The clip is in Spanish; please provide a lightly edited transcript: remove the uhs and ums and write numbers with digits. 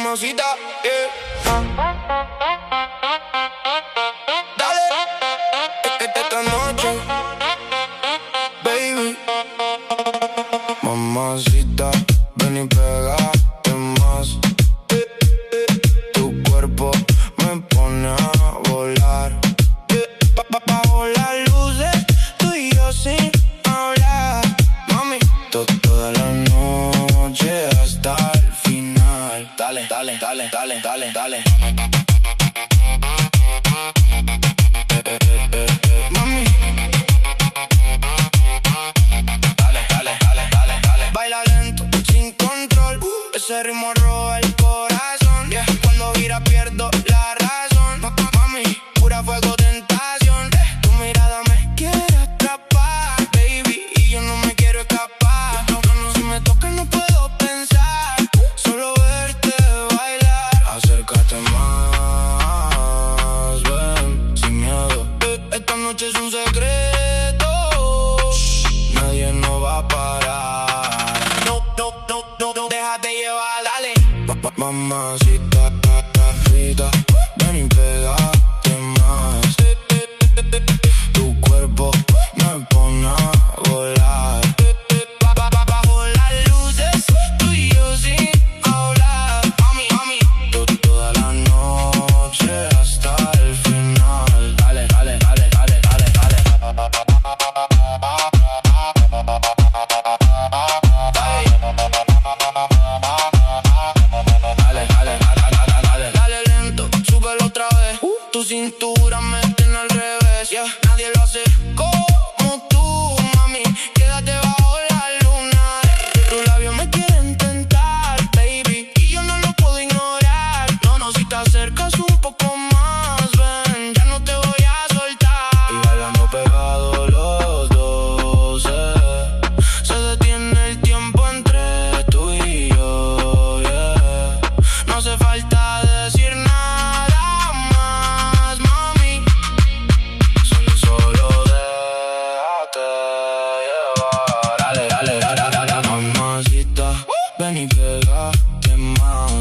mamacita, yeah. Dale, esta noche, baby. Mamacita, ven y pégate más. Tu cuerpo me pone a volar. Bajo las luces, tú y yo sin hablar. Mami, toda la noche hasta el final. Dale, dale, dale, dale, dale, dale. Mami, dale, dale, dale, dale, dale. Baila lento, sin control. Ese ritmo roba el corazón. Yeah. Cuando gira pierdo la razón. Mami, pura fuego tentación. Tu mirada me quiere atrapar, baby, y yo no me quiero escapar. No, si me tocas no puedo pensar, solo verte bailar. Acércate más, ven, sin miedo. Esta noche es un secreto. Shh, nadie nos va a parar. No, déjate llevar, dale. Mamacita, rita, ven y pégate más. Tu cuerpo me pone a volar. Bajo las luces, tú y yo sin hablar. Mami, toda la noche hasta el final. Dale, dale, dale, dale, dale, dale. Dale lento, súbelo otra vez. Tu cintura me tiene al revés, yeah. Nadie lo hace como tú, mami. Quédate bajo la luna. Tus labios me quieren tentar, baby, y yo no lo puedo ignorar. No, si te acercas un poco más, ven, ya no te voy a soltar. Y bailando pegados los dos, se detiene el tiempo entre tú y yo, yeah. No hace falta decir nada más, mami. Solo déjate llevar. Dale, dale, dale, dale, mamacita, ven y pégate más.